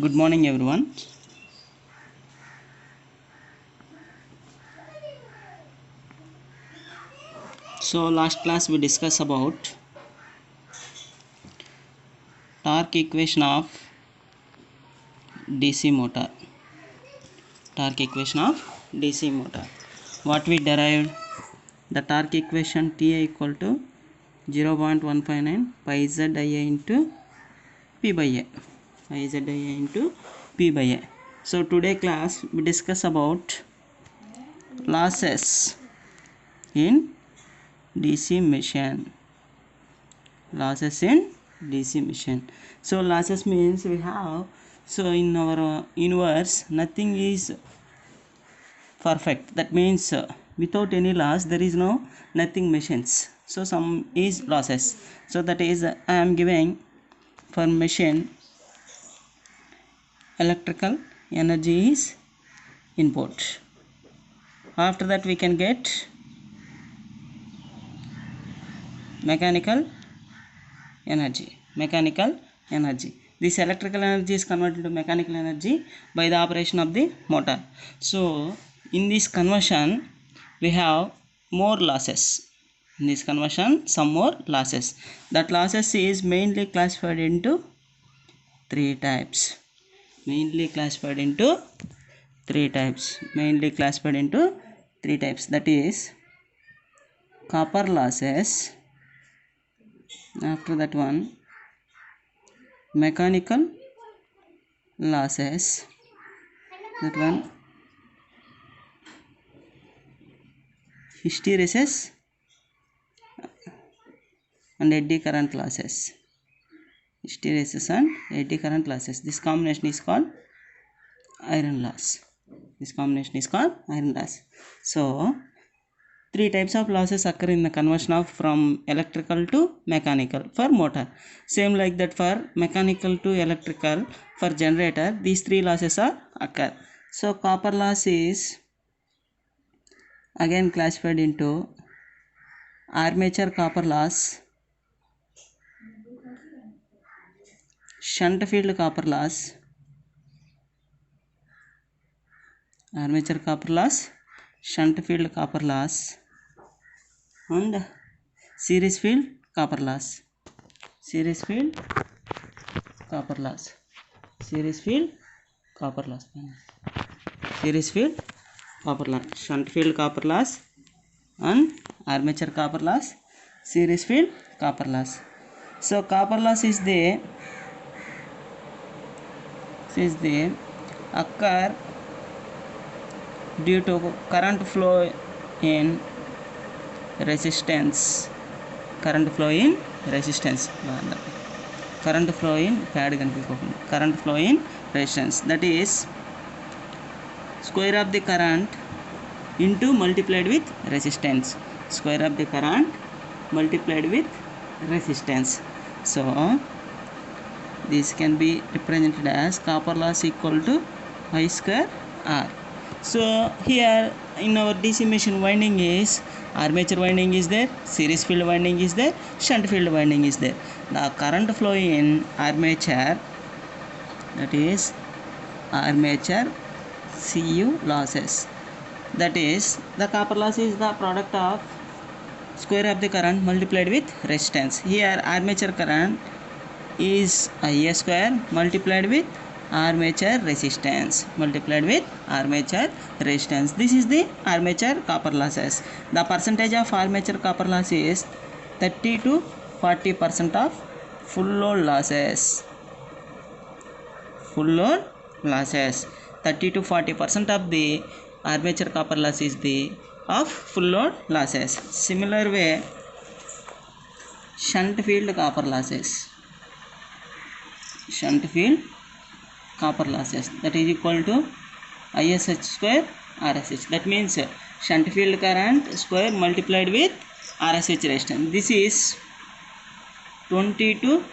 Good morning, everyone. So, last class we discussed about torque equation of DC motor. Torque equation of DC motor. What we derived? The torque equation TA equal to 0.159 pi ZIA into P by A. Pi ZIA into P by A. So, today class we discuss about losses in DC machine. Losses in DC machine. So losses means we have, so in our universe nothing is perfect. That means without any loss there is no nothing machines. So some is losses. So that is I am giving for machine electrical energy is input. After that we can get mechanical energy. This electrical energy is converted to mechanical energy by the operation of the motor. So in this conversion we have more losses. In this conversion some more losses. That losses is mainly classified into three types. That is copper losses. After that one, mechanical losses. That one, hysteresis and eddy current losses. Hysteresis and eddy current losses. This combination is called iron loss. So three types of losses occur in the conversion of from electrical to mechanical for motor. Same like that for mechanical to electrical for generator, these three losses are occur. So copper loss is again classified into armature copper loss, shunt field copper loss, armature copper loss, shunt field copper loss, and series field copper loss. Shunt field copper loss and armature copper loss, series field copper loss. So copper loss is the occur due to current flow in resistance. Current flow in resistance. That is square of the current into multiplied with resistance. So this can be represented as copper loss equal to I square R. So here in our DC machine winding is armature winding is there, series field winding is there, shunt field winding is there. The current flow in armature, that is armature Cu losses. That is the copper loss is the product of square of the current multiplied with resistance. Here armature current is Ia square multiplied with armature resistance. This is the armature copper losses. The percentage of armature copper loss is 30 to 40% of full load losses. 30 to 40% of the armature copper loss is the of full load losses. Similar way, shunt field copper losses, that is equal to ISH square RSH. That means shunt field current square multiplied with RSH resistance. This is 20 to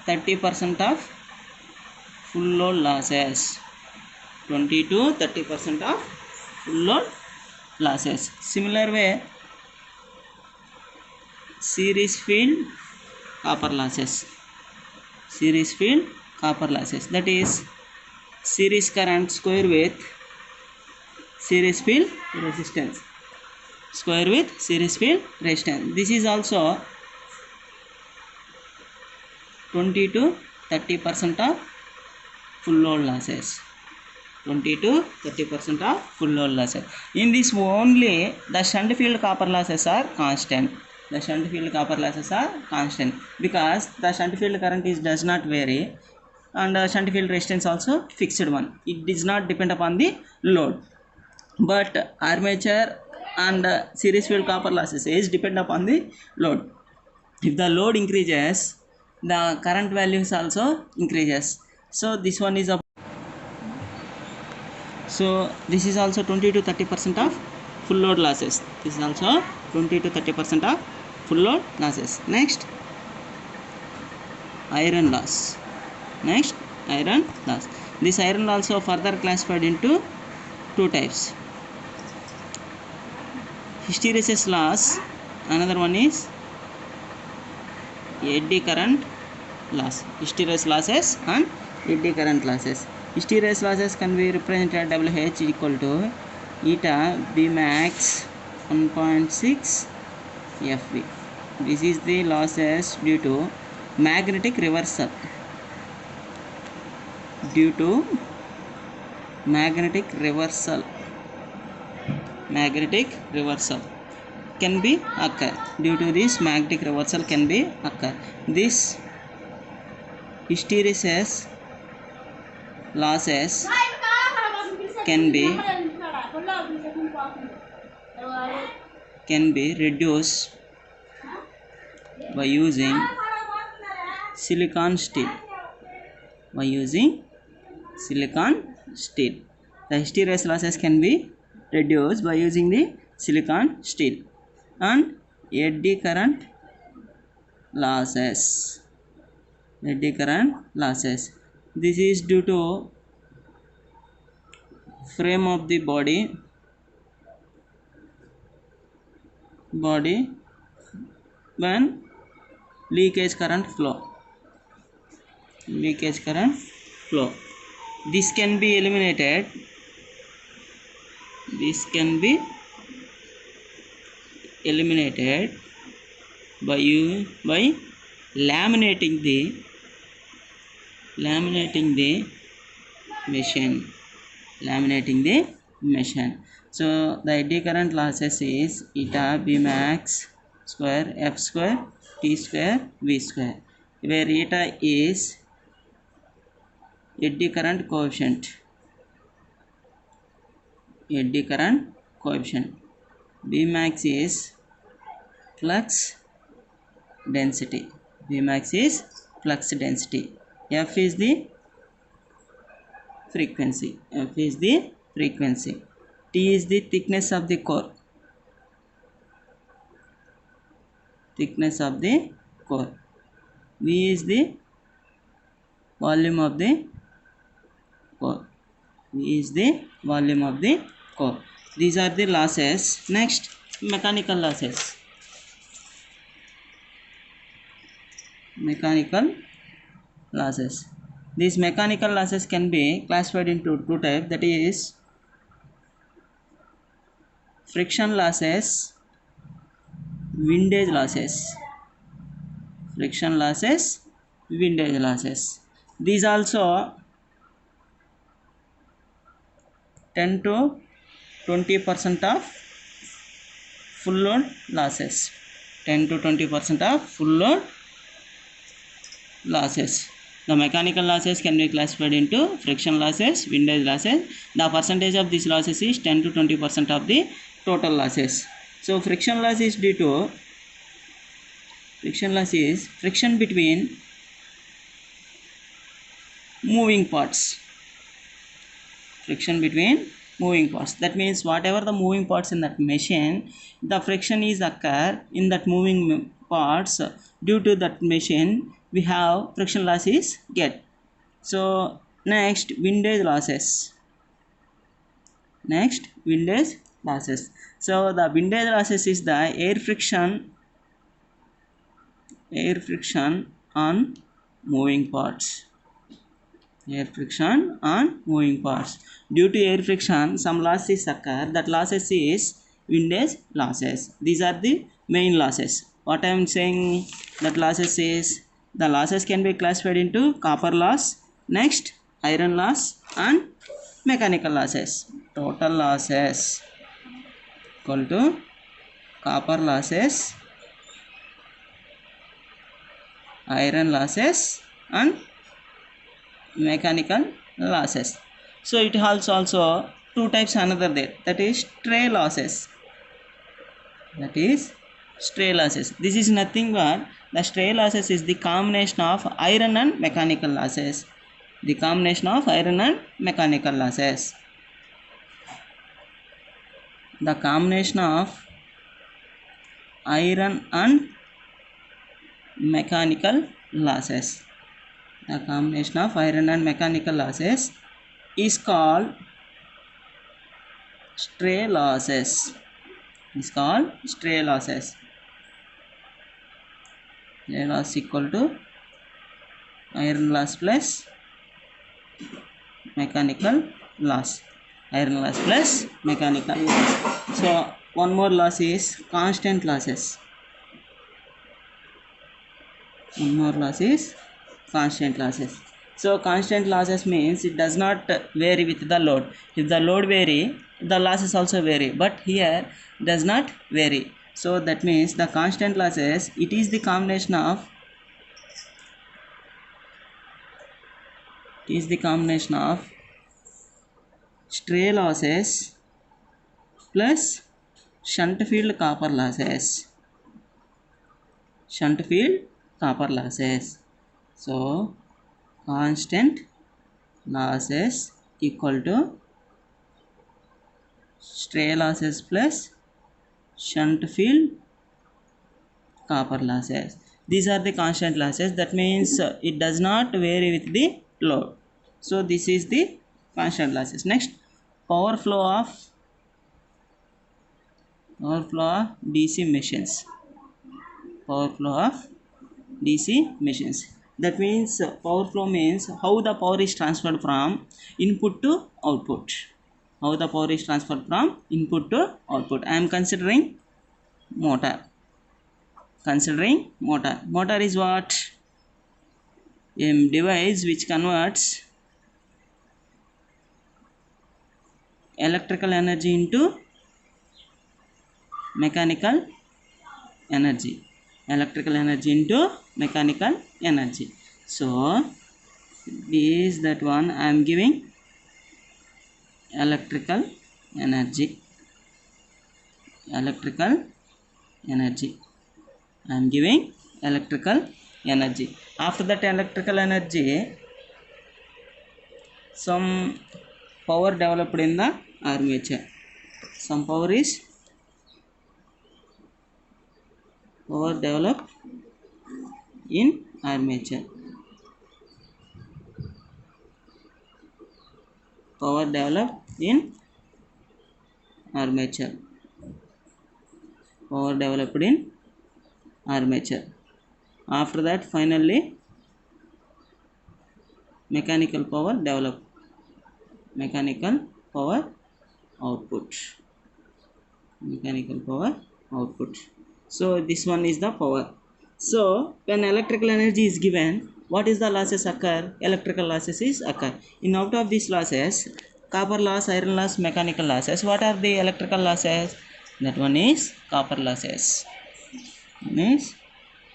30% of full load losses. Similar way, series field copper losses, that is series current square with series field resistance, square with series field resistance. This is also 20 to 30% of full load losses. 20 to 30% of full load losses. In this only the shunt field copper losses are constant. The shunt field copper losses are constant because the shunt field current does not vary, and shunt field resistance also fixed one. It does not depend upon the load. But armature and series field copper losses is depend upon the load. If the load increases, the current values also increases. So this one is a this is also 20 to 30% of full load losses. This is also 20 to 30% of full load losses. Next, iron loss. Next, iron loss. This iron also further classified into two types. Hysteresis loss. Another one is eddy current loss. Hysteresis losses and eddy current losses. Hysteresis losses can be represented WH equal to eta B max 1.6 FV. This is the losses due to magnetic reversal. Due to magnetic reversal can be occur. Due to this magnetic reversal can be occur. This hysteresis losses can be reduced by using silicon steel. The hysteresis losses can be reduced by using the silicon steel. And eddy current losses. This is due to frame of the body when leakage current flow. This can be eliminated. By laminating the machine. So the eddy current losses is eta B max square F square T square V square, where eta is eddy current coefficient. B max is flux density. F is the frequency. T is the thickness of the core. V is the volume of the core. These are the losses. Next, mechanical losses. These mechanical losses can be classified into two types, that is friction losses, windage losses. These also 10 to 20% of full load losses. 10 to 20% of full load losses. The mechanical losses can be classified into friction losses, windage losses. The percentage of these losses is 10 to 20% of the total losses. So friction loss is friction between moving parts. That means whatever the moving parts in that machine, the friction is occur in that moving parts. Due to that machine, we have friction losses get. So next, windage losses. So the windage losses is the air friction on moving parts. Air friction on moving parts. Due to air friction, some losses occur. That losses is windage losses. These are the main losses. What I am saying, that losses is, the losses can be classified into copper loss, next iron loss and mechanical losses. Total losses equal to copper losses, iron losses and mechanical losses. So it has also two types another there, that is stray losses. That is stray losses. This is nothing but the stray losses is the combination of iron and mechanical losses. The combination of iron and mechanical losses. The combination of iron and mechanical losses. The combination of iron and mechanical losses is called stray losses. Is called stray losses. Stray loss equal to iron loss plus mechanical loss. Iron loss plus mechanical loss. So one more loss is constant losses. One more loss is constant losses. So constant losses means it does not vary with the load. If the load vary, the losses also vary, but here does not vary. So that means the constant losses, it is the combination of stray losses plus shunt field copper losses. Shunt field copper losses. So constant losses equal to stray losses plus shunt field copper losses. These are the constant losses. That means it does not vary with the load. So this is the constant losses. Next, power flow of DC machines. Power flow of DC machines. That means power flow means how the power is transferred from input to output. How the power is transferred from input to output. I am considering motor. Motor is what? A device which converts electrical energy into mechanical energy. Electrical energy into mechanical energy. So this that one I am giving electrical energy. I am giving electrical energy. After that electrical energy, some power developed in the armature. Some power is developed in armature. Power developed in armature. Power developed in armature. After that, finally, mechanical power developed. Mechanical power output. Mechanical power output. So this one is the power. So when electrical energy is given, what is the losses occur? Electrical losses is occur. In out of these losses, copper loss, iron loss, mechanical losses. What are the electrical losses? That one is copper losses. Means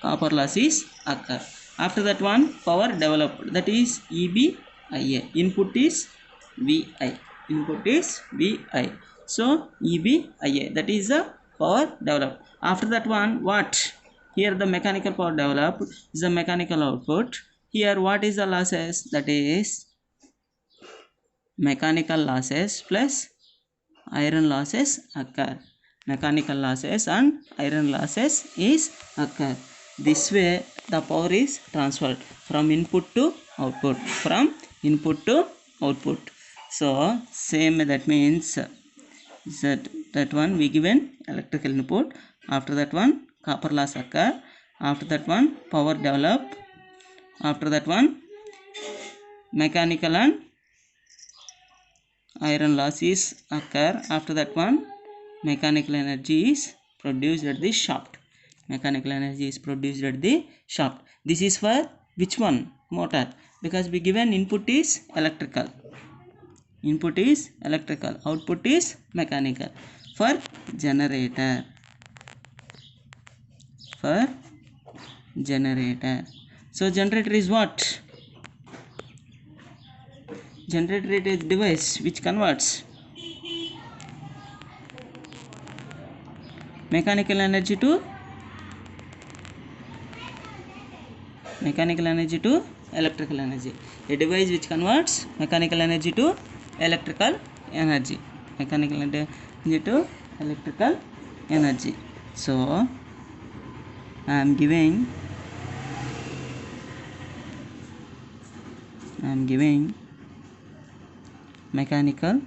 copper losses occur. After that one, power developed. That is EBIA. Input is VI. Input is VI. So EBIA. That is the power developed. After that one, what? Here the mechanical power developed is the mechanical output. Here what is the losses? That is mechanical losses plus iron losses occur. Mechanical losses and iron losses is occur. This way the power is transferred from input to output. From input to output. So same, that means that one we given electrical input. After that one copper loss occur. After that one power develop. After that one mechanical and iron losses occur. After that one, mechanical energy is produced at the shaft. Mechanical energy is produced at the shaft. This is for which one? Motor. Because we given input is electrical. Input is electrical. Output is mechanical. For generator. For generator. So generator is what? Generator is a device which converts mechanical energy to electrical energy. A device which converts mechanical energy to electrical energy. Mechanical energy to electrical energy. So I am giving mechanical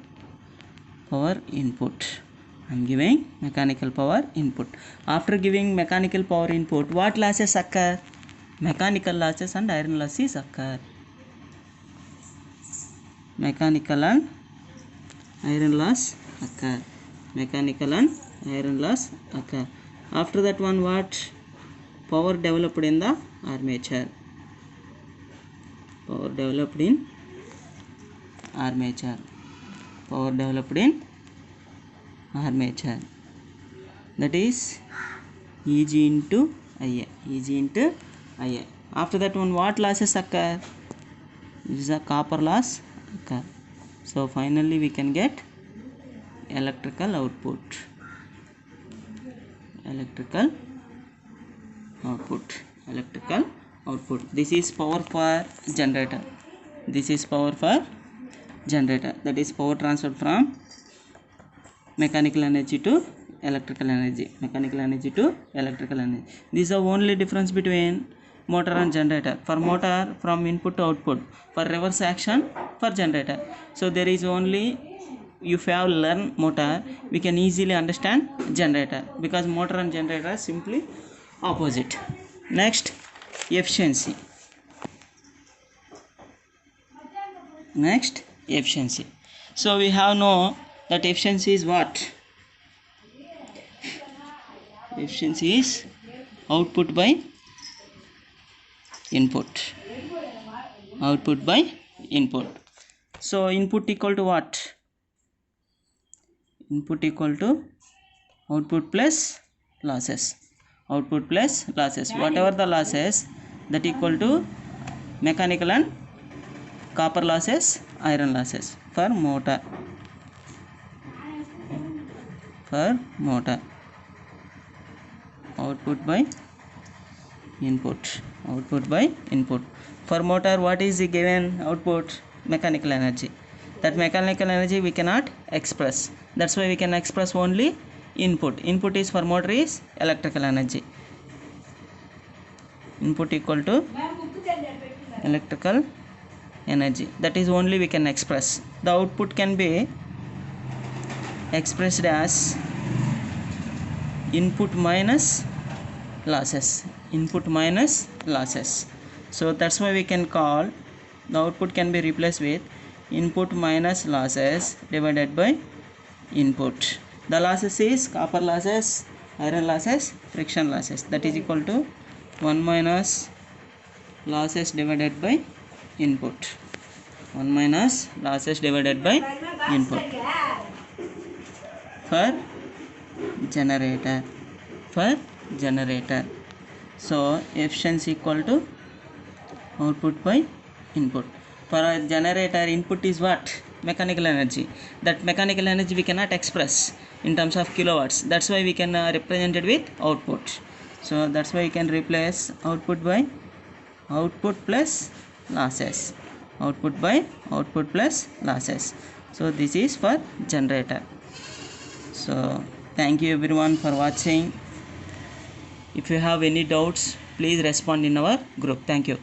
power input. I am giving mechanical power input. After giving mechanical power input, what losses occur? Mechanical losses and iron losses occur. Mechanical and iron loss occur. Mechanical and iron loss occur. After that one, what? Power developed in the armature. Power developed in armature. Power developed in armature. That is Eg into Ia. Eg into Ia. After that one, what losses occur? This is a copper loss occur. So finally we can get electrical output. Electrical output. Electrical output. This is power for generator. This is power for generator. That is power transferred from mechanical energy to electrical energy. Mechanical energy to electrical energy. This is the only difference between motor and generator. For motor, from input to output. For reverse action, for generator. So there is only, if you have learned motor, we can easily understand generator, because motor and generator are simply opposite. Next, efficiency. Next, efficiency. So we have know that efficiency is what? Efficiency is output by input. Output by input. So input equal to what? Input equal to output plus losses. Output plus losses. Whatever the losses, that equal to mechanical and copper losses, iron losses. For motor. For motor. Output by input. Output by input. For motor, what is the given output? Mechanical energy. That mechanical energy we cannot express. That's why we can express only input. Input is for motor is electrical energy. Input equal to electrical energy. That is only we can express. The output can be expressed as input minus losses. Input minus losses. So that's why we can call the output can be replaced with input minus losses divided by input. The losses is copper losses, iron losses, friction losses. That is equal to 1 minus losses divided by input. 1 minus losses divided by input. For generator. For generator. So efficiency equal to output by input. For a generator, input is what? Mechanical energy. That mechanical energy we cannot express in terms of kilowatts. That's why we can represent it with output. So that's why we can replace output by output plus losses. Output by output plus losses. So this is for generator. So thank you everyone for watching. If you have any doubts, please respond in our group. Thank you.